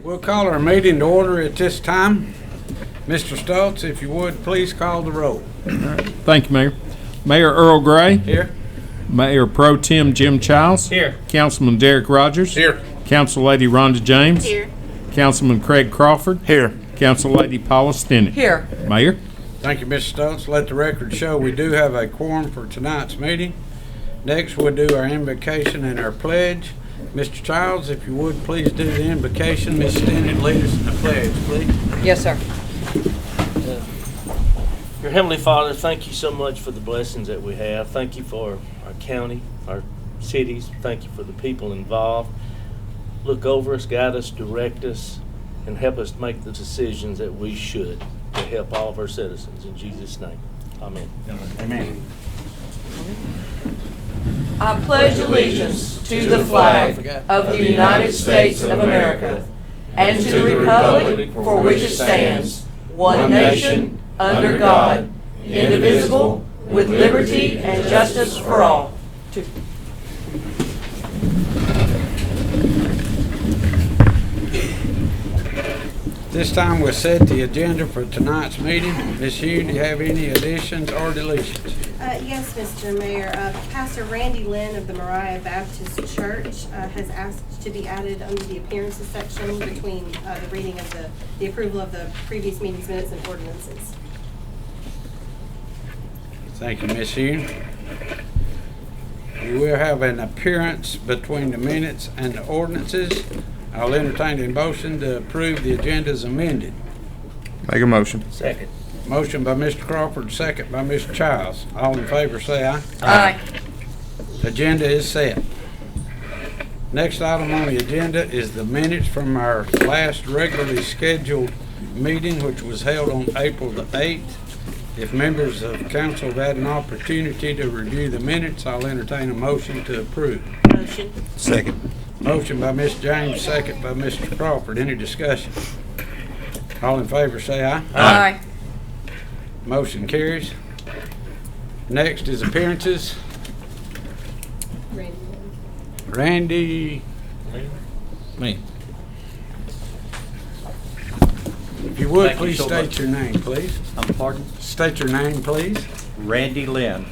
We'll call our meeting to order at this time. Mr. Stoltz, if you would, please call the roll. Thank you, Mayor. Mayor Earl Gray. Here. Mayor Pro Tem Jim Childs. Here. Councilman Derek Rogers. Here. Council Lady Rhonda James. Here. Councilman Craig Crawford. Here. Council Lady Paula Stinnett. Here. Mayor. Thank you, Mr. Stoltz. Let the record show we do have a quorum for tonight's meeting. Next, we'll do our invocation and our pledge. Mr. Childs, if you would, please do the invocation. Ms. Stinnett, lead us in the pledge, please. Yes, sir. Your Heavenly Father, thank you so much for the blessings that we have. Thank you for our county, our cities. Thank you for the people involved. Look over us, guide us, direct us, and help us make the decisions that we should to help all of our citizens. In Jesus' name, amen. Amen. I pledge allegiance to the flag of the United States of America and to the republic for which it stands, one nation, under God, indivisible, with liberty and justice for all. This time we'll set the agenda for tonight's meeting. Ms. Hugh, do you have any additions or deletions? Yes, Mr. Mayor. Pastor Randy Lynn of the Moriah Baptist Church has asked to be added under the appearances section between the reading of the approval of the previous meeting's minutes and ordinances. Thank you, Ms. Hugh. We will have an appearance between the minutes and the ordinances. I'll entertain a motion to approve the agenda as amended. Make a motion. Second. Motion by Mr. Crawford, second by Mr. Childs. All in favor say aye. Aye. Agenda is set. Next item on the agenda is the minutes from our last regularly scheduled meeting, which was held on April the 8th. If members of council have had an opportunity to review the minutes, I'll entertain a motion to approve. Motion. Second. Motion by Ms. James, second by Mr. Crawford. Any discussion? All in favor say aye. Aye. Motion carries. Next is appearances. Randy. Me. If you would, Thank you please so state much. your name, please. Pardon? State your name, please. Randy Lynn,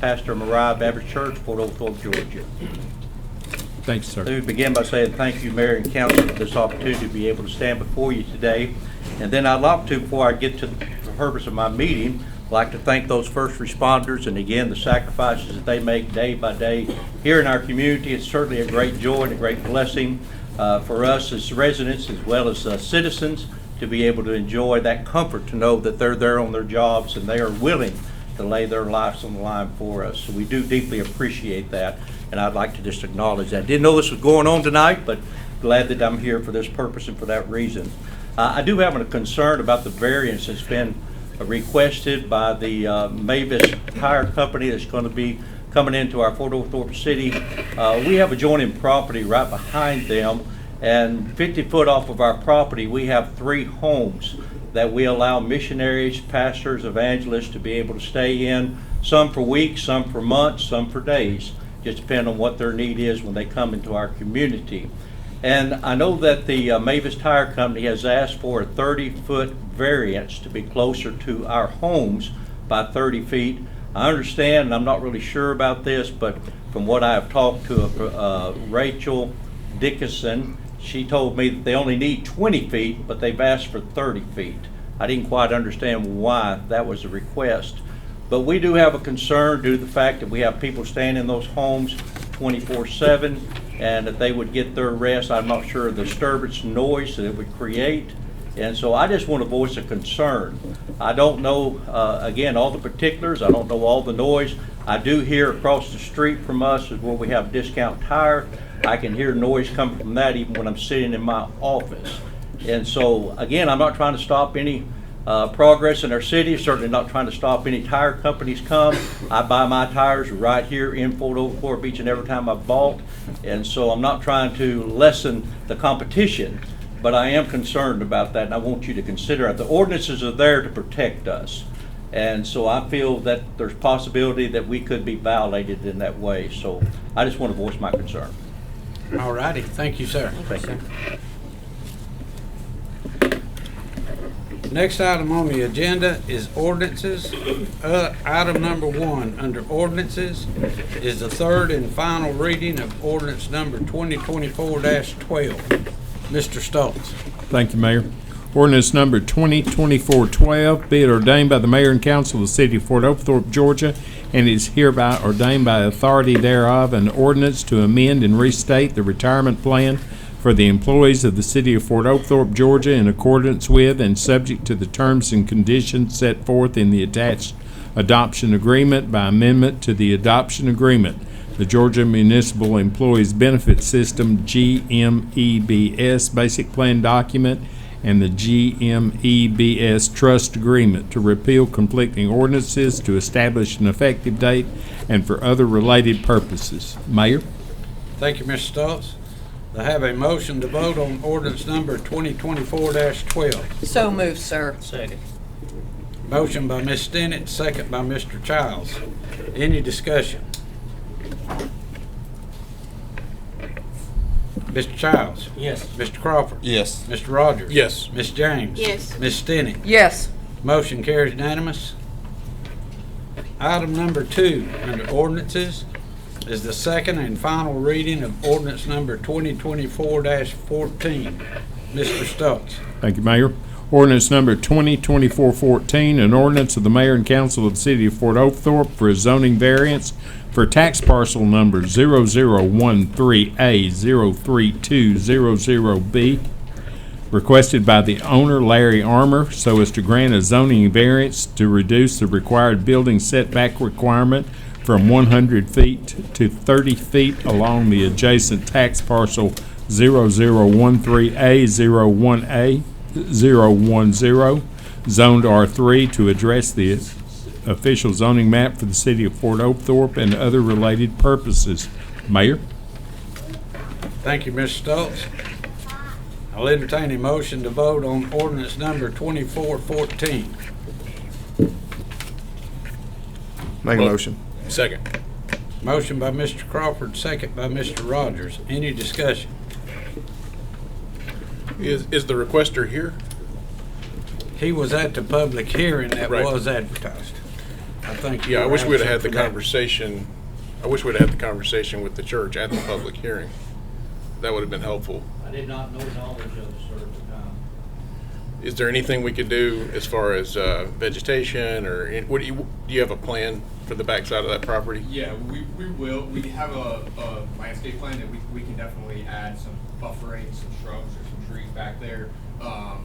pastor of Moriah Baptist Church, Fort Oglethorpe, Georgia. Thanks, sir. Let me begin by saying thank you, Mayor and Council, for this opportunity to be able to stand before you today. And then I'd like to, before I get to the purpose of my meeting, I'd like to thank those first responders and again the sacrifices that they make day by day here in our community. It's certainly a great joy and a great blessing for us as residents as well as citizens to be able to enjoy that comfort to know that they're there on their jobs and they are willing to lay their lives on the line for us. So we do deeply appreciate that, and I'd like to just acknowledge that. Didn't know this was going on tonight, but glad that I'm here for this purpose and for that reason. I do have a concern about the variance that's been requested by the Mavis Tire Company that's going to be coming into our Fort Oglethorpe City. We have adjoining property right behind them, and 50 foot off of our property we have 3 homes that we allow missionaries, pastors, evangelists to be able to stay in, some for weeks, some for months, some for days, just depending on what their need is when they come into our community. And I know that the Mavis Tire Company has asked for a 30-foot variance to be closer to our homes by 30 feet. I understand, and I'm not really sure about this, but from what I have talked to Rachel Dickinson, she told me that they only need 20 feet, but they've asked for 30 feet. I didn't quite understand why that was a request. But we do have a concern due to the fact that we have people staying in those homes 24/7, and that they would get their rest. I'm not sure of the disturbance noise that it would create. And so I just want to voice a concern. I don't know, again, all the particulars. I don't know all the noise. I do hear across the street from us is where we have Discount Tire. I can hear noise coming from that even when I'm sitting in my office. And so, again, I'm not trying to stop any progress in our city, certainly not trying to stop any tire companies come. I buy my tires right here in Fort Oglethorpe each and every time I've bought. And so I'm not trying to lessen the competition, but I am concerned about that, and I want you to consider it. The ordinances are there to protect us. And so I feel that there's possibility that we could be violated in that way. So I just want to voice my concern. All righty. Thank you, sir. Thank you. Next item on the agenda is ordinances. Item number 1 under ordinances is the third and final reading of ordinance number 2024-12. Mr. Stoltz. Thank you, Mayor. Ordinance number 2024-12, be it ordained by the mayor and council of the city of Fort Oglethorpe, Georgia, and is hereby ordained by authority thereof an ordinance to amend and restate the retirement plan for the employees of the city of Fort Oglethorpe, Georgia, in accordance with and subject to the terms and conditions set forth in the attached adoption agreement by amendment to the adoption agreement, the Georgia Municipal Employees Benefit System, GMEBS Basic Plan Document, and the GMEBS Trust Agreement to repeal conflicting ordinances, to establish an effective date, and for other related purposes. Mayor? Thank you, Mr. Stoltz. I have a motion to vote on ordinance number 2024-12. So moved, sir. Second. Motion by Ms. Stinnett, second by Mr. Childs. Any discussion? Mr. Childs? Yes. Mr. Crawford? Yes. Mr. Rogers? Yes. Ms. James? Yes. Ms. Stinnett? Yes. Motion carries unanimous. Item number 2 under ordinances is the second and final reading of ordinance number 2024-14. Mr. Stokes. Thank you, Mayor. Ordinance number 2024-14, an ordinance of the mayor and council of the city of Fort Oglethorpe for a zoning variance for tax parcel number 0013A03200B, requested by the owner, Larry Armour, so as to grant a zoning variance to reduce the required building setback requirement from 100 feet to 30 feet along the adjacent tax parcel 0013A01A010, zoned R3, to address the official zoning map for the city of Fort Oglethorpe and other related purposes. Mayor? Thank you, Mr. Stokes. I'll entertain a motion to vote on ordinance number 24-14. Make a motion. Second. Motion by Mr. Crawford, second by Mr. Rogers. Any discussion? Is the requester here? He was at the public hearing that Right. was advertised. I think. Yeah, I you're wish we'd have had absent the for that. conversation. I wish we'd had the conversation with the church at the public hearing. That would have been helpful. I did not know knowledge of it, sir, at the time. Is there anything we could do as far as vegetation or do you have a plan for the backside of that property? Yeah, we will. We have a landscape plan that we can definitely add some buffering, some shrubs or some trees back there. I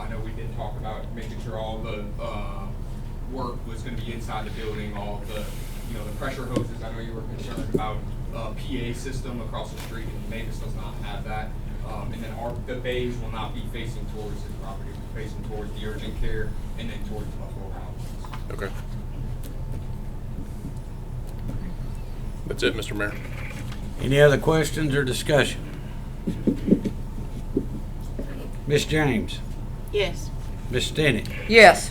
know we did talk about making sure all the work was going to be inside the building, all the, the pressure hoses. I know you were concerned about PA system across the street, and Mavis does not have that. And then the bays will not be facing towards the property, we're facing towards the urgent care and then towards the Buffalo House. Okay. That's it, Mr. Mayor. Any other questions or discussion? Ms. James? Yes. Ms. Stinnett? Yes.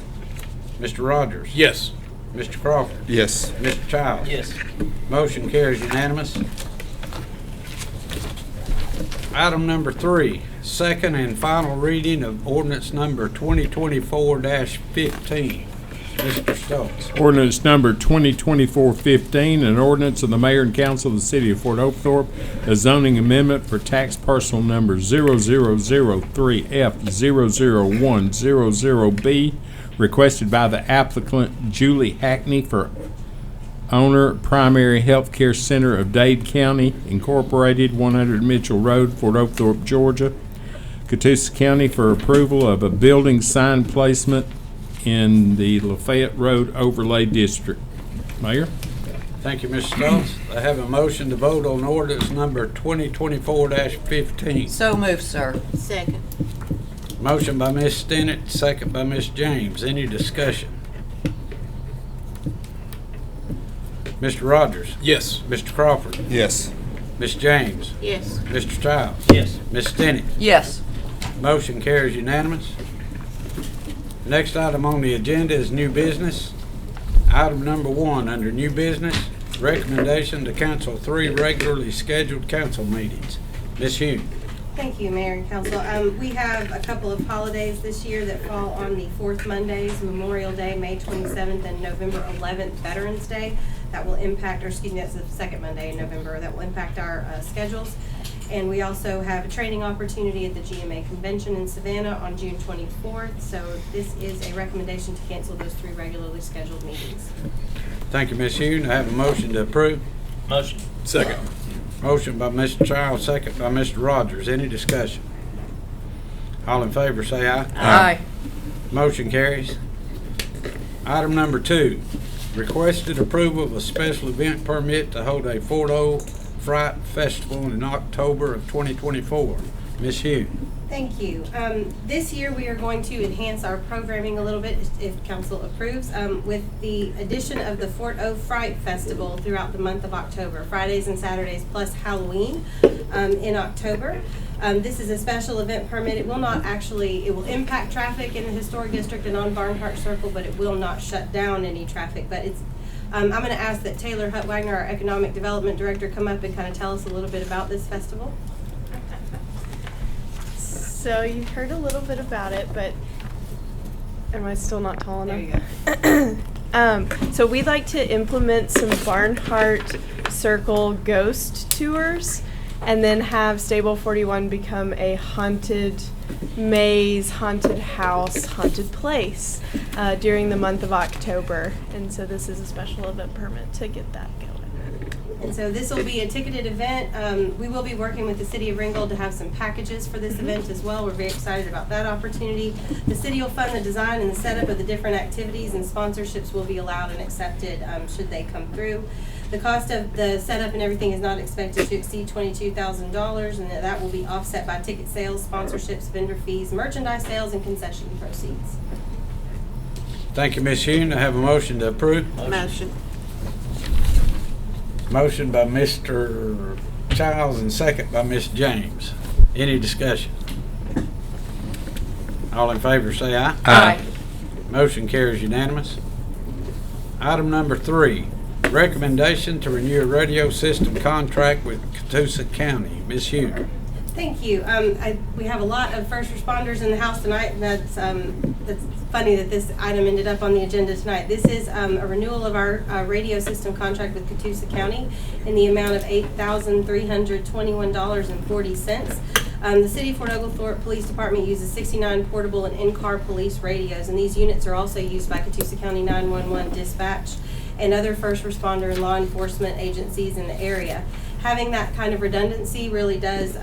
Mr. Rogers? Yes. Mr. Crawford? Yes. Mr. Childs? Yes. Motion carries unanimous. Item number 3, second and final reading of ordinance number 2024-15. Mr. Stokes. Ordinance number 2024-15, an ordinance of the mayor and council of the city of Fort Oglethorpe, a zoning amendment for tax parcel number 0003F00100B, requested by the applicant Julie Hackney for owner Primary Healthcare Center of Dade County, Incorporated, 100 Mitchell Road, Fort Oglethorpe, Georgia, Catoosa County, for approval of a building sign placement in the Lafayette Road Overlay District. Mayor? Thank you, Mr. Stokes. I have a motion to vote on ordinance number 2024-15. So moved, sir. Second. Motion by Ms. Stinnett, second by Ms. James. Any discussion? Mr. Rogers? Yes. Mr. Crawford? Yes. Ms. James? Yes. Mr. Childs? Yes. Ms. Stinnett? Yes. Motion carries unanimous. Next item on the agenda is new business. Item number 1 under new business, recommendation to cancel 3 regularly scheduled council meetings. Ms. Hume. Thank you, Mayor and Council. We have a couple of holidays this year that fall on the fourth Mondays, Memorial Day, May 27th, and November 11th, Veterans Day. That will impact, or excuse me, that's the second Monday in November, that will impact our schedules. And we also have a training opportunity at the GMA Convention in Savannah on June 24th. So this is a recommendation to cancel those 3 regularly scheduled meetings. Thank you, Ms. Hughes. I have a motion to approve. Motion. Second. Motion by Mr. Childs, second by Mr. Rogers. Any discussion? All in favor say aye. Aye. Motion carries. Item number 2, requested approval of a special event permit to hold a Fort O Fright Festival in October of 2024. Ms. Hughes. Thank you. This year we are going to enhance our programming a little bit if council approves with the addition of the Fort O Fright Festival throughout the month of October, Fridays and Saturdays plus Halloween in October. This is a special event permit. It will impact traffic in the historic district and on Barnhart Circle, but it will not shut down any traffic. But it's I'm going to ask that Taylor Huttwagner, our Economic Development Director, come up and kind of tell us a little bit about this festival. So you've heard a little bit about it, but am I still not tall enough? There you go. So we'd like to implement some Barnhart Circle ghost tours and then have Stable 41 become a haunted maze, haunted house, haunted place during the month of October. And so this is a special event permit to get that going. And so this will be a ticketed event. We will be working with the City of Ringgold to have some packages for this event as well. We're very excited about that opportunity. The city will fund the design and the setup of the different activities, and sponsorships will be allowed and accepted should they come through. The cost of the setup and everything is not expected to exceed $22,000, and that will be offset by ticket sales, sponsorships, vendor fees, merchandise sales, and concession proceeds. Thank you, Ms. Hughes. I have a motion to approve. Motion. Motion by Mr. Childs and second by Ms. James. Any discussion? All in favor say aye. Aye. Motion carries unanimous. Item number 3, recommendation to renew a radio system contract with Catoosa County. Ms. Hughes. Thank you. We have a lot of first responders in the house tonight, and that's funny that this item ended up on the agenda tonight. This is a renewal of our radio system contract with Catoosa County in the amount of $8,321.40. The City of Fort Oglethorpe Police Department uses 69 portable and in-car police radios, and these units are also used by Catoosa County 911 Dispatch and other first responder and law enforcement agencies in the area. Having that kind of redundancy really does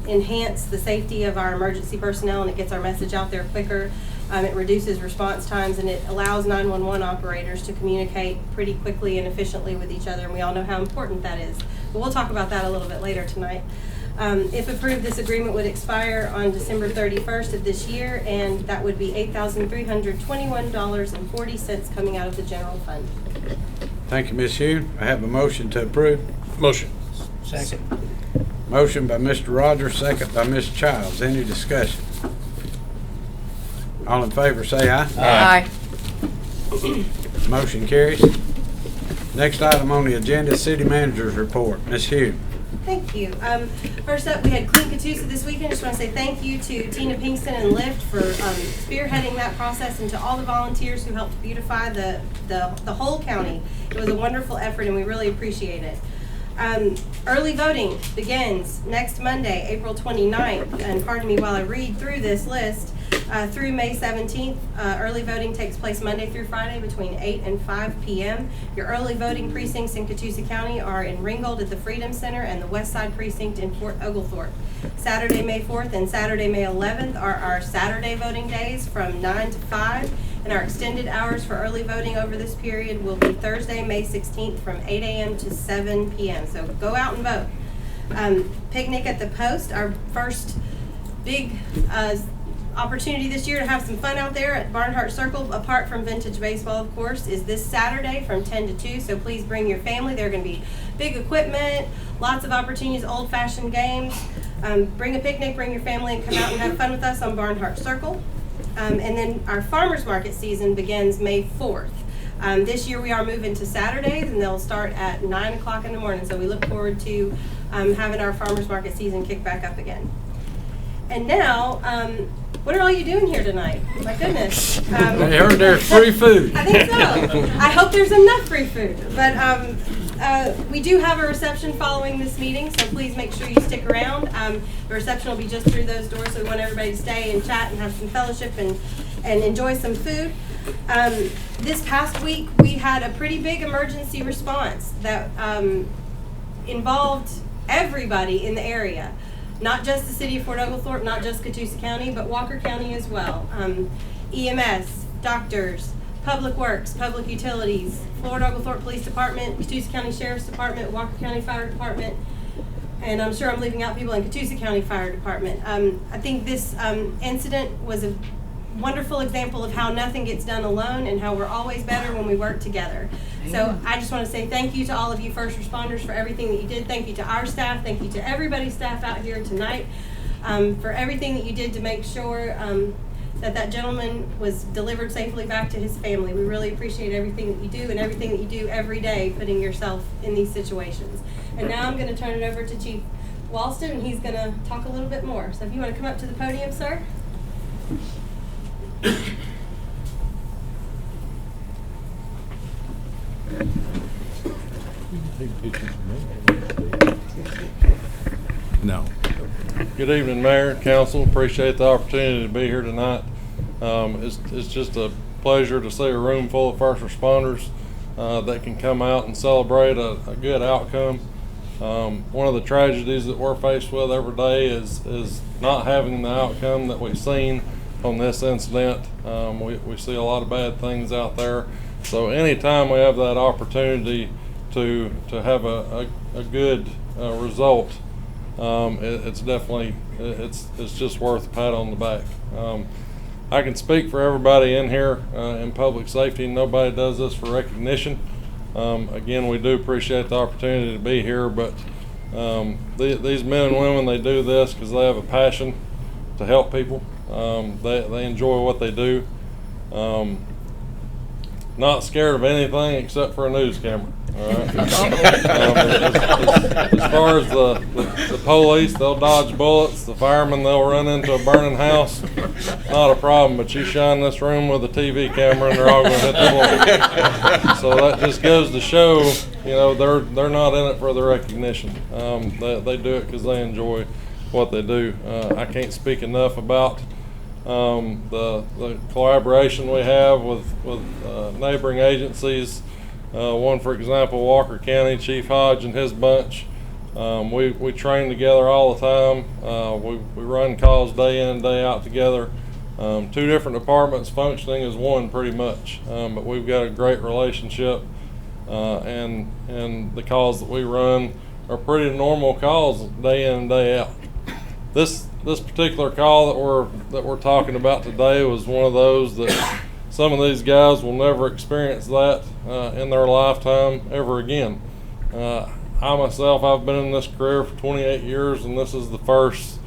enhance the safety of our emergency personnel, and it gets our message out there quicker. It reduces response times, and it allows 911 operators to communicate pretty quickly and efficiently with each other, and we all know how important that is. But we'll talk about that a little bit later tonight. If approved, this agreement would expire on December 31st of this year, and that would be $8,321.40 coming out of the general fund. Thank you, Ms. Hughes. I have a motion to approve. Motion. Second. Motion by Mr. Rogers, second by Ms. Childs. Any discussion? All in favor say aye. Aye. Motion carries. Next item on the agenda, City Manager's Report. Ms. Hughes. Thank you. First up, we had Clean Catoosa this weekend. Just want to say thank you to Tina Pinkston and Lyft for spearheading that process, and to all the volunteers who helped beautify the whole county. It was a wonderful effort, and we really appreciate it. Early voting begins next Monday, April 29th, and pardon me while I read through this list, through May 17th. Early voting takes place Monday through Friday between 8 and 5 p.m. Your early voting precincts in Catoosa County are in Ringgold at the Freedom Center and the West Side Precinct in Fort Oglethorpe. Saturday, May 4th and Saturday, May 11th are our Saturday voting days from 9 to 5. And our extended hours for early voting over this period will be Thursday, May 16th from 8 a.m. to 7 p.m. So go out and vote. Picnic at the Post, our first big opportunity this year to have some fun out there at Barnhart Circle, apart from vintage baseball, of course, is this Saturday from 10 to 2. So please bring your family. There are going to be big equipment, lots of opportunities, old-fashioned games. Bring a picnic, bring your family, and come out and have fun with us on Barnhart Circle. And then our farmers market season begins May 4th. This year we are moving to Saturdays, and they'll start at 9 o'clock in the morning. So we look forward to having our farmers market season kick back up again. And now, what are all you doing here tonight? My goodness. I heard there's free food. I think so. I hope there's enough free food. But we do have a reception following this meeting, so please make sure you stick around. The reception will be just through those doors, so we want everybody to stay and chat and have some fellowship and enjoy some food. This past week, we had a pretty big emergency response that involved everybody in the area. Not just the city of Fort Oglethorpe, not just Catoosa County, but Walker County as well. EMS, doctors, Public Works, Public Utilities, Fort Oglethorpe Police Department, Catoosa County Sheriff's Department, Walker County Fire Department, and I'm sure I'm leaving out people in Catoosa County Fire Department. I think this incident was a wonderful example of how nothing gets done alone and how we're always better when we work together. So I just want to say thank you to all of you first responders for everything that you did. Thank you to our staff. Thank you to everybody's staff out here tonight for everything that you did to make sure that gentleman was delivered safely back to his family. We really appreciate everything that you do and everything that you do every day putting yourself in these situations. And now I'm going to turn it over to Chief Walston, and he's going to talk a little bit more. So if you want to come up to the podium, sir. No. Good evening, Mayor and Council. Appreciate the opportunity to be here tonight. It's just a pleasure to see a room full of first responders that can come out and celebrate a good outcome. One of the tragedies that we're faced with every day is not having the outcome that we've seen on this incident. We see a lot of bad things out there. So anytime we have that opportunity to have a good result, it's definitely it's just worth a pat on the back. I can speak for everybody in here in public safety. Nobody does this for recognition. Again, we do appreciate the opportunity to be here, but these men and women, they do this because they have a passion to help people. They enjoy what they do. Not scared of anything except for a news camera. All right. As far as the police, they'll dodge bullets. The firemen, they'll run into a burning house. Not a problem. But you shine this room with a TV camera, and they're all going to hit the wall. So that just goes to show, they're not in it for the recognition. They do it because they enjoy what they do. I can't speak enough about the collaboration we have with neighboring agencies. One, for example, Walker County, Chief Hodge and his bunch. We train together all the time. We run calls day in and day out together. Two different departments functioning as one pretty much, but we've got a great relationship, and the calls that we run are pretty normal calls day in and day out. This particular call that we're talking about today was one of those that some of these guys will never experience that in their lifetime ever again. I myself, I've been in this career for 28 years, and this is the first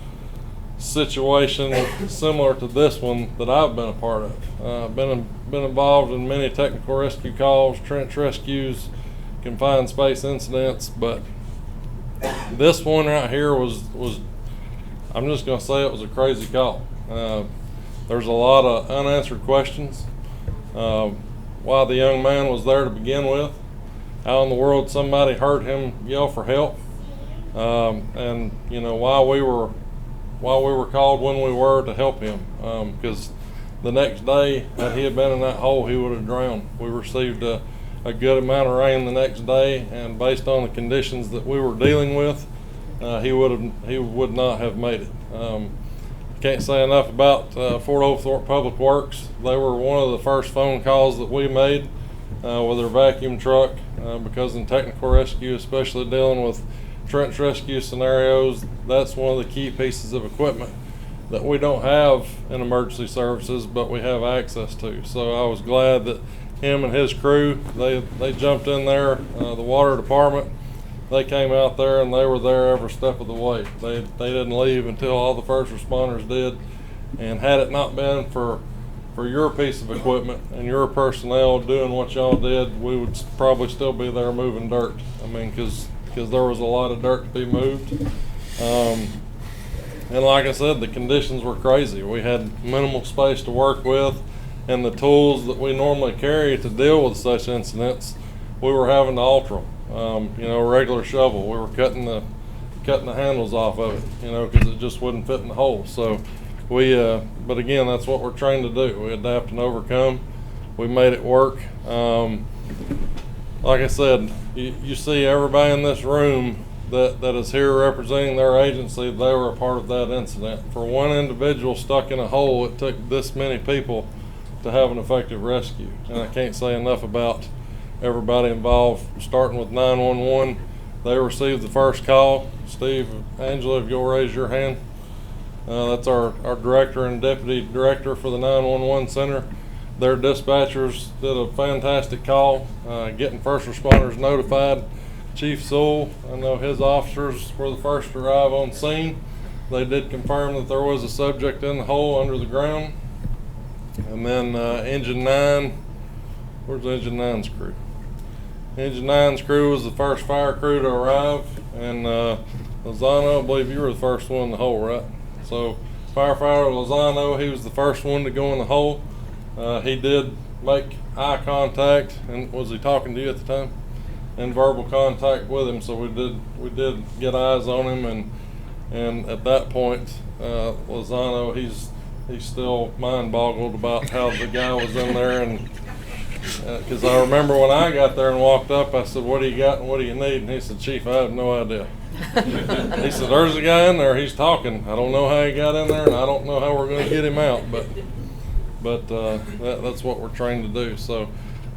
situation similar to this one that I've been a part of. Been involved in many technical rescue calls, trench rescues, confined space incidents, but this one right here was I'm just going to say it was a crazy call. There's a lot of unanswered questions. Why the young man was there to begin with, how in the world somebody heard him yell for help, and why we were called when we were to help him, because the next day, had he had been in that hole, he would have drowned. We received a good amount of rain the next day, and based on the conditions that we were dealing with, he would not have made it. Can't say enough about Fort Oglethorpe Public Works. They were one of the first phone calls that we made with their vacuum truck, because in technical rescue, especially dealing with trench rescue scenarios, that's one of the key pieces of equipment that we don't have in emergency services, but we have access to. So I was glad that him and his crew, they jumped in there. The water department, they came out there and they were there every step of the way. They didn't leave until all the first responders did. And had it not been for your piece of equipment and your personnel doing what y'all did, we would probably still be there moving dirt. I mean, because there was a lot of dirt to be moved. And like I said, the conditions were crazy. We had minimal space to work with, and the tools that we normally carry to deal with such incidents, we were having to alter them. You know, a regular shovel, we were cutting the handles off of it, you know, because it just wouldn't fit in the hole. So but again, that's what we're trained to do. We adapt and overcome. We made it work. Like I said, you see everybody in this room that is here representing their agency, they were a part of that incident. For one individual stuck in a hole, it took this many people to have an effective rescue. And I can't say enough about everybody involved, starting with 911. They received the first call. Steve, Angela, if you'll raise your hand. That's our director and deputy director for the 911 center. Their dispatchers did a fantastic call, getting first responders notified. Chief Sewell, I know his officers were the first to arrive on scene. They did confirm that there was a subject in the hole under the ground. And then Engine 9, where's Engine 9's crew? Engine 9's crew was the first fire crew to arrive. And Lozano, I believe you were the first one in the hole, right? So firefighter Lozano, he was the first one to go in the hole. He did make eye contact, and was he talking to you at the time? And verbal contact with him, so we did get eyes on him, and at that point, Lozano, he's still mind boggled about how the guy was in there, and because I remember when I got there and walked up, I said, "What do you got and what do you need?" And he said, "Chief, I have no idea." He said, "There's a guy in there, he's talking. I don't know how he got in there, and I don't know how we're going to get him out, but that's what we're trained to do." So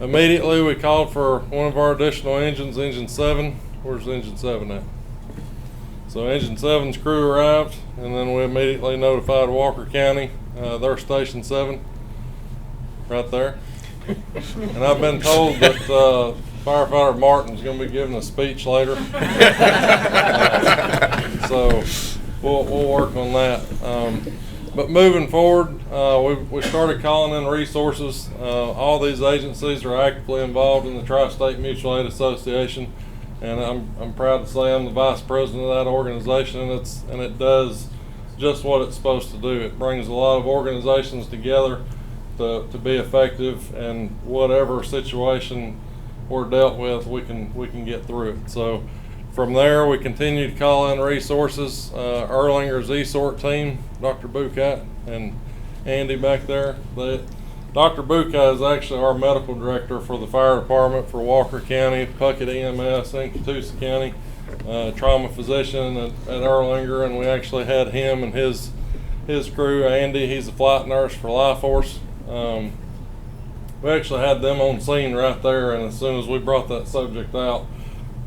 immediately we called for one of our additional engines, Engine 7. Where's Engine 7 at? So Engine 7's crew arrived, and then we immediately notified Walker County, their Station 7, right there. And I've been told that firefighter Martin's going to be giving a speech later. So we'll work on that. But moving forward, we started calling in resources. All these agencies are actively involved in the Tri-State Mutual Aid Association, and I'm proud to say I'm the vice president of that organization, and it does just what it's supposed to do. It brings a lot of organizations together to be effective, and whatever situation we're dealt with, we can get through it. So from there, we continue to call in resources. Erlinger's ESORT team, Dr. Bucat and Andy back there. Dr. Bucat is actually our medical director for the fire department for Walker County, Puckett EMS, and Catoosa County. Trauma physician at Erlinger, and we actually had him and his crew. Andy, he's a flight nurse for Life Force. We actually had them on scene right there, and as soon as we brought that subject out,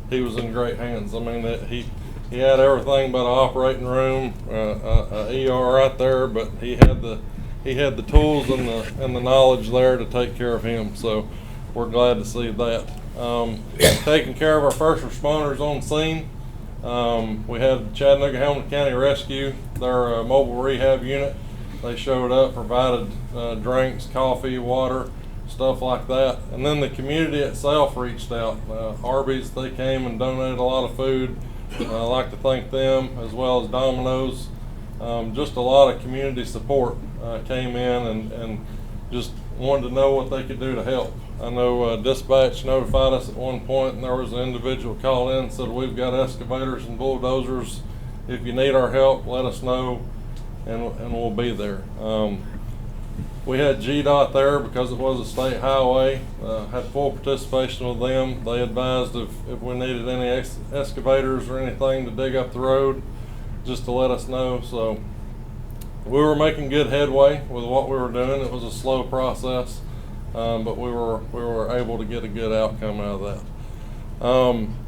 he was in great hands. I mean, he had everything but an operating room, a ER right there, but he had the tools and the knowledge there to take care of him. So we're glad to see that. Taking care of our first responders on scene, we had Chattanooga Hamilton County Rescue, their mobile rehab unit. They showed up, provided drinks, coffee, water, stuff like that. And then the community itself reached out. Arby's, they came and donated a lot of food. I'd like to thank them, as well as Domino's. Just a lot of community support came in and just wanted to know what they could do to help. I know dispatch notified us at one point, and there was an individual called in and said, "We've got excavators and bulldozers. If you need our help, let us know, and we'll be there." We had GDOT there because it was a state highway, had full participation with them. They advised if we needed any excavators or anything to dig up the road, just to let us know. So we were making good headway with what we were doing. It was a slow process, but we were able to get a good outcome out of that.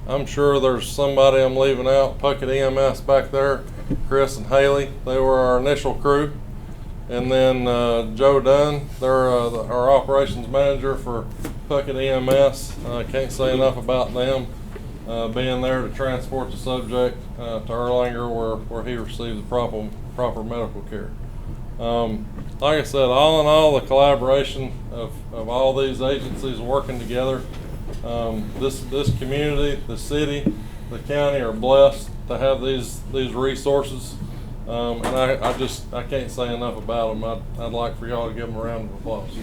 I'm sure there's somebody I'm leaving out. Puckett EMS back there, Chris and Haley, they were our initial crew. And then Joe Dunn, they're our operations manager for Puckett EMS. Can't say enough about them being there to transport the subject to Erlanger where he received the proper medical care. Like I said, all in all, the collaboration of all these agencies working together, this community, the city, the county are blessed to have these resources. And I can't say enough about them. I'd like for y'all to give them a round of applause.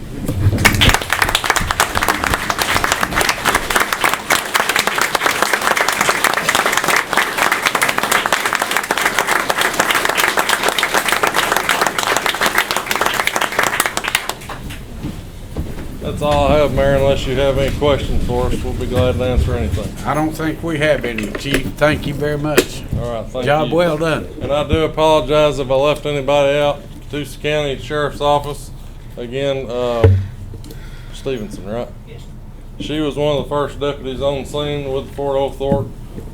That's all I have, Mayor, unless you have any questions for us. We'll be glad to answer anything. I don't think we have any, Chief. Thank you very much. All right, thank you. Job well done. And I do apologize if I left anybody out. Catoosa County Sheriff's Office, again, Stevenson, right? Yes. She was one of the first deputies on scene with the Fort Oglethorpe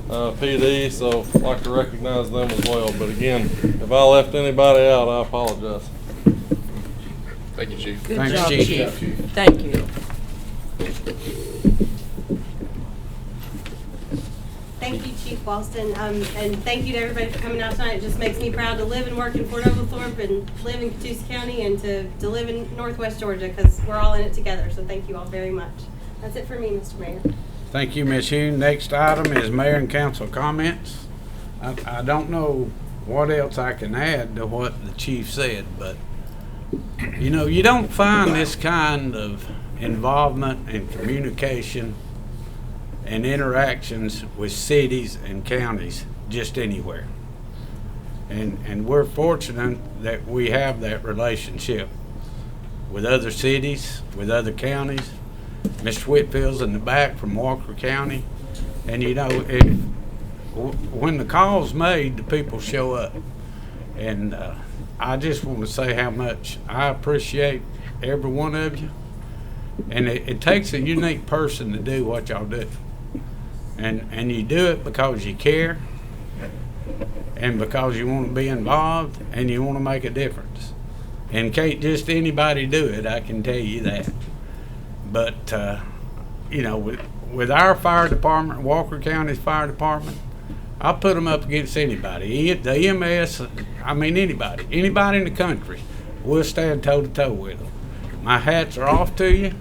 PD, so I'd like to recognize them as well. But again, if I left anybody out, I apologize. Thank you, Chief. Good Thanks, job, Chief. Chief. Thank you. Thank you, Chief Walston, and thank you to everybody for coming out tonight. It just makes me proud to live and work in Fort Oglethorpe and live in Catoosa County and to live in Northwest Georgia, because we're all in it together. So thank you all very much. That's it for me, Mr. Mayor. Thank you, Ms. Hune. Next item is mayor and council comments. I don't know what else I can add to what the chief said, but you know, you don't find this kind of involvement and communication and interactions with cities and counties just anywhere. And we're fortunate that we have that relationship with other cities, with other counties. Mr. Whitfield's in the back from Walker County. And you know, when the call's made, the people show up. And I just want to say how much I appreciate every one of you. And it takes a unique person to do what y'all do. And you do it because you care and because you want to be involved and you want to make a difference. And can't just anybody do it, I can tell you that. But, you know, with our fire department, Walker County's fire department, I'll put them up against anybody. The EMS, I mean anybody in the country, we'll stand toe-to-toe with them. My hats are off to you,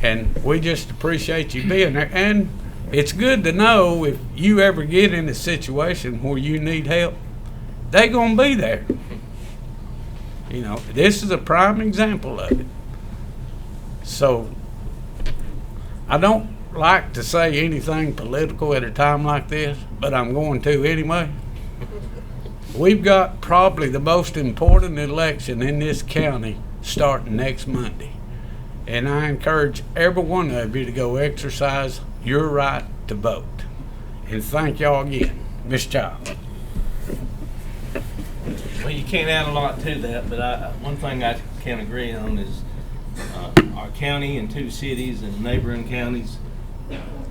and we just appreciate you being there. And it's good to know if you ever get in a situation where you need help, they're going to be there. You know, this is a prime example of it. So, I don't like to say anything political at a time like this, but I'm going to anyway. We've got probably the most important election in this county starting next Monday. And I encourage every one of you to go exercise your right to vote. And thank y'all again. Ms. Child. Well, you can't add a lot to that, but one thing I can agree on is our county and two cities and neighboring counties,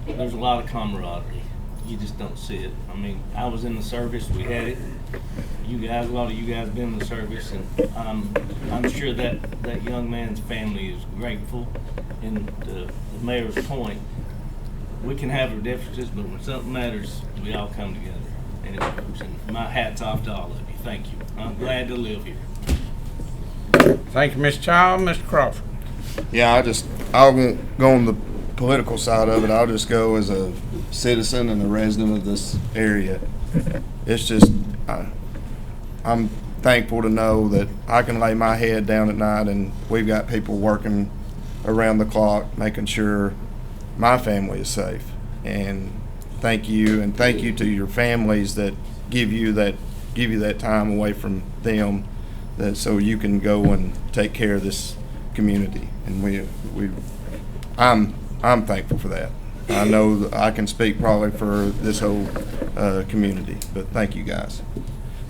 there's a lot of camaraderie. You just don't see it. I mean, I was in the service, we had it. You guys, a lot of you guys been in the service, and I'm sure that young man's family is grateful. And the mayor's point, we can have our differences, but when something matters, we all come together. And it works. And my hat's off to all of you. Thank you. I'm glad to live here. Thank you, Ms. Child. Mr. Crawford. Yeah, I won't go on the political side of it. I'll just go as a citizen and a resident of this area. It's just, I'm thankful to know that I can lay my head down at night and we've got people working around the clock making sure my family is safe. And thank you, and thank you to your families that give you that time away from them, that so you can go and take care of this community. And I'm thankful for that. I know that I can speak probably for this whole community, but thank you guys.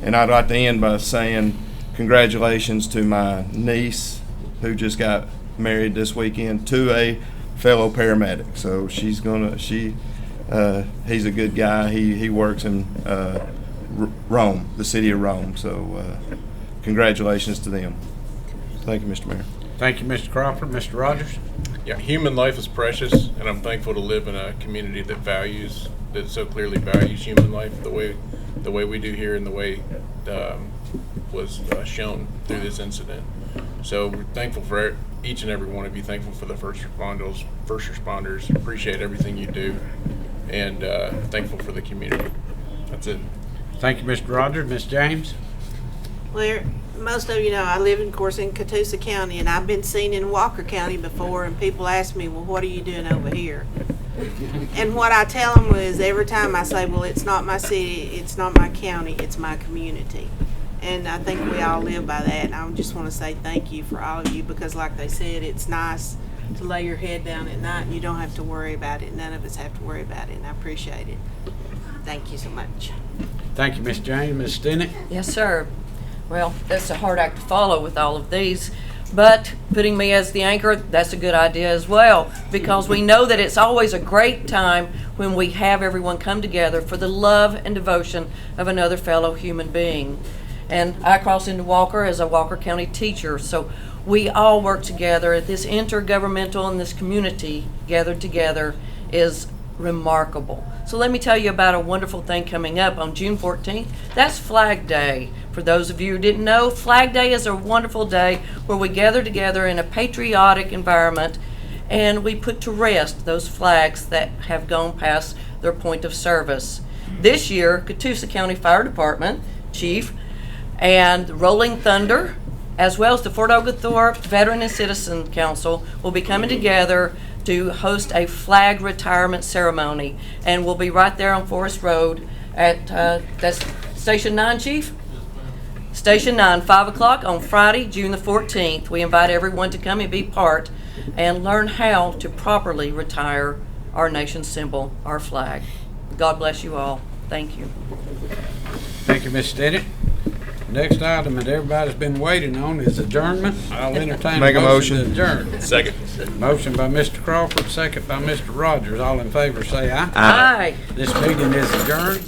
And I'd like to end by saying congratulations to my niece who just got married this weekend to a fellow paramedic. So he's a good guy. He works in Rome, the city of Rome. So congratulations to them. Thank you, Mr. Mayor. Thank you, Mr. Crawford. Mr. Rogers? Yeah, human life is precious, and I'm thankful to live in a community that so clearly values human life the way we do here, and the way was shown through this incident. So we're thankful for each and every one of you. Thankful for the first responders. Appreciate everything you do, and thankful for the community. That's it. Thank you, Mr. Rogers. Ms. James? Well, most of you know I live, of course, in Catoosa County, and I've been seen in Walker County before, and people ask me, well, what are you doing over here? And what I tell them is every time I say, well, it's not my city, it's not my county, it's my community. And I think we all live by that, and I just want to say thank you for all of you, because like they said, it's nice to lay your head down at night and you don't have to worry about it. None of us have to worry about it, and I appreciate it. Thank you so much. Thank you, Ms. James. Ms. Stinnett? Yes, sir. Well, that's a hard act to follow with all of these, but putting me as the anchor, that's a good idea as well, because we know that it's always a great time when we have everyone come together for the love and devotion of another fellow human being. And I cross into Walker as a Walker County teacher, so we all work together. This intergovernmental and this community gathered together is remarkable. So let me tell you about a wonderful thing coming up on June 14th. That's Flag Day. For those of you who didn't know, Flag Day is a wonderful day where we gather together in a patriotic environment and we put to rest those flags that have gone past their point of service. This year, Catoosa County Fire Department Chief and Rolling Thunder, as well as the Fort Oglethorpe Veteran and Citizen Council, will be coming together to host a flag retirement ceremony, and we'll be right there on Forest Road at that's Station 9, Chief? Station 9, 5 o'clock on Friday, June the 14th. We invite everyone to come and be part and learn how to properly retire our nation's symbol, our flag. God bless you all. Thank you. Thank you, Ms. Stinnett. Next item that everybody's been waiting on is adjournment. I'll entertain Make a a motion to motion. adjourn. Second. Motion by Mr. Crawford, second by Mr. Rogers. All in favor say aye. Aye. This meeting is adjourned.